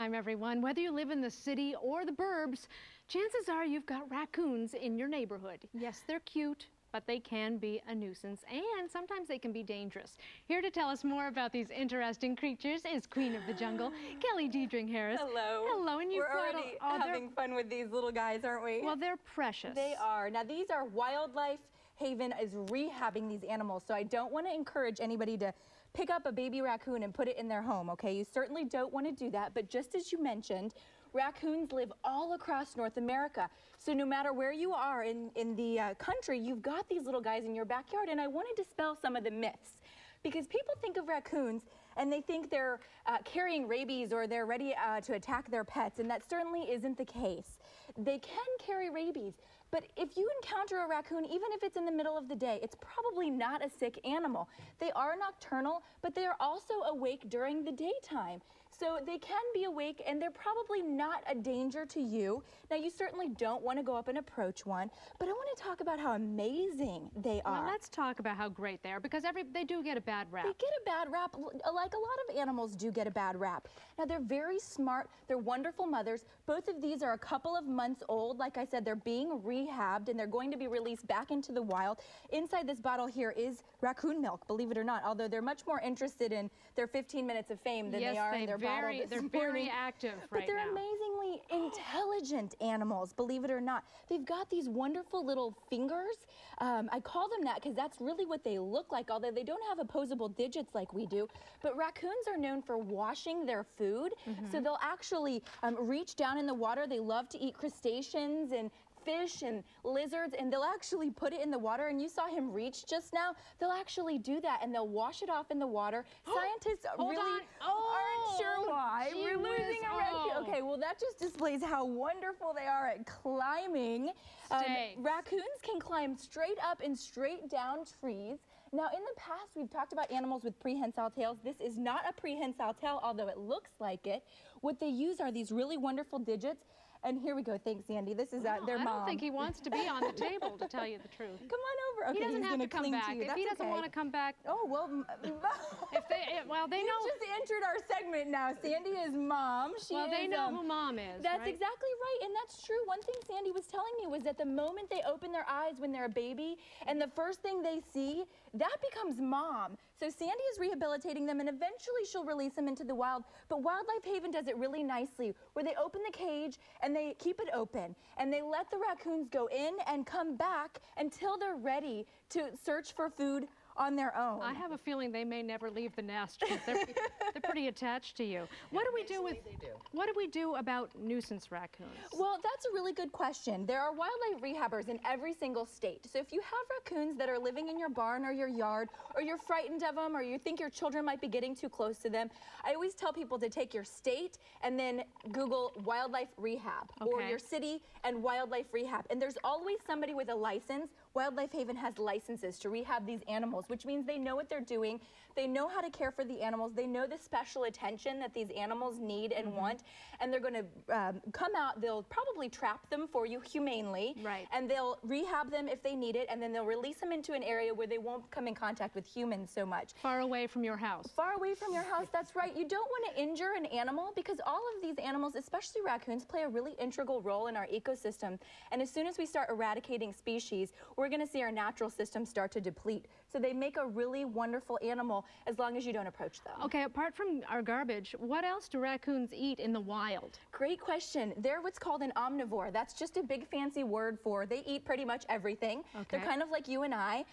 daytime, everyone. Whether you live in the city or the burbs, chances are you've got raccoons in your neighborhood. Yes, they're cute, but they can be a nuisance, and sometimes they can be dangerous. Here to tell us more about these interesting creatures is Queen of the Jungle, Kelly Diedring Harris. Hello. Hello, and we're already having fun with these little guys, aren't we? Well, they're precious. They are. Now, these are Wildlife Haven is rehabbing these animals, so I don't want to encourage anybody to pick up a baby raccoon and put it in their home, okay? You certainly don't want to do that, but just as you mentioned, raccoons live all across North America. So no matter where you are in the country, you've got these little guys in your backyard, and I want to dispel some of the myths. Because people think of raccoons and they think they're carrying rabies or they're ready to attack their pets, and that certainly isn't the case. They can carry rabies, but if you encounter a raccoon, even if it's in the middle of the day, it's probably not a sick animal. They are nocturnal, but they are also awake during the daytime. So they can be awake, and they're probably not a danger to you. Now, you certainly don't want to go up and approach one, but I want to talk about how amazing they are. Well, let's talk about how great they are, because they do get a bad rap. They get a bad rap, like a lot of animals do get a bad rap. Now, they're very smart. They're wonderful mothers. Both of these are a couple of months old. Like I said, they're being rehabbed, and they're going to be released back into the wild. Inside this bottle here is raccoon milk, believe it or not, although they're much more interested in their 15 minutes of fame than they are in their bottle this They're morning. very active right now. But they're amazingly intelligent animals, believe it or not. They've got these wonderful little fingers. I call them that because that's really what they look like, although they don't have opposable digits like we do. But raccoons are known for washing their food, so they'll actually reach down in the water. They love to eat crustaceans and fish and lizards, and they'll actually put it in the water, and you saw him reach just now. They'll actually do that, and they'll wash it off in the water. Scientists really aren't sure why. We're losing a raccoon. Okay, well, that just displays how wonderful they are at climbing. Raccoons can climb straight up and straight down trees. Now, in the past, we've talked about animals with prehensile tails. This is not a prehensile tail, although it looks like it. What they use are these really wonderful digits. And here we go. Thanks, Sandy. This is their mom. I don't think he wants to be on the table, to tell you the truth. Come on over. Okay, he doesn't have to come back. If he doesn't want to come back. Oh, well. they know. You just entered our segment now. Sandy is mom. They know who mom is. That's exactly right. And that's true. One thing Sandy was telling me was that the moment they open their eyes when they're a baby and the first thing they see, that becomes mom. So Sandy is rehabilitating them, and eventually she'll release them into the wild. But Wildlife Haven does it really nicely, where they open the cage and they keep it open, and they let the raccoons go in and come back until they're ready to search for food on their own. I have a feeling they may never leave the nest, because they're pretty attached to you. What do we do about nuisance raccoons? Well, that's a really good question. There are wildlife rehabbers in every single state. So if you have raccoons that are living in your barn or your yard, or you're frightened of them, or you think your children might be getting too close to them, I always tell people to take your state and then Google wildlife rehab, or your city and wildlife rehab. And there's always somebody with a license. Wildlife Haven has licenses to rehab these animals, which means they know what they're doing. They know how to care for the animals. They know the special attention that these animals need and want. And they're going to come out. They'll probably trap them for you humanely. Right. And they'll rehab them if they need it. And then they'll release them into an area where they won't come in contact with humans so much. Far away from your house. Far away from your house, that's right. You don't want to injure an animal, because all of these animals, especially raccoons, play a really integral role in our ecosystem. And as soon as we start eradicating species, we're going to see our natural system start to deplete. So they make a really wonderful animal as long as you don't approach them. Okay, apart from our garbage, what else do raccoons eat in the wild? Great question. They're what's called an omnivore. That's just a big fancy word for they eat pretty much everything. They're kind of like you and I.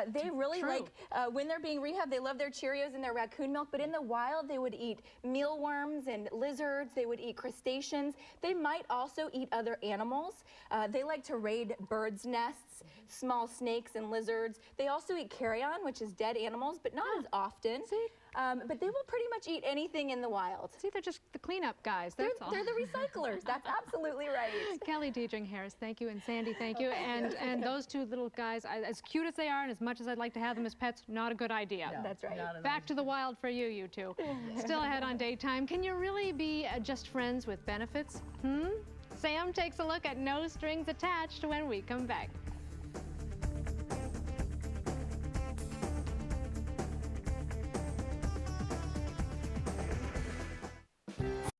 They really like, when they're being rehabbed, they love their Cheerios and their raccoon milk, but in the wild, they would eat mealworms and lizards. They would eat crustaceans. They might also eat other animals. They like to raid birds' nests, small snakes and lizards. They also eat carrion, which is dead animals, but not as often. But they will pretty much eat anything in the wild. See, they're just the cleanup guys, that's all. They're the recyclers. That's absolutely right. Kelly Diedring Harris, thank you, and Sandy, thank you. And those two little guys, as cute as they are, and as much as I'd like to have them as pets, not a good idea. No, that's right. Back to the wild for you, you two. Still ahead on Daytime. Can you really be just friends with benefits? Sam takes a look at No Strings Attached when we come back.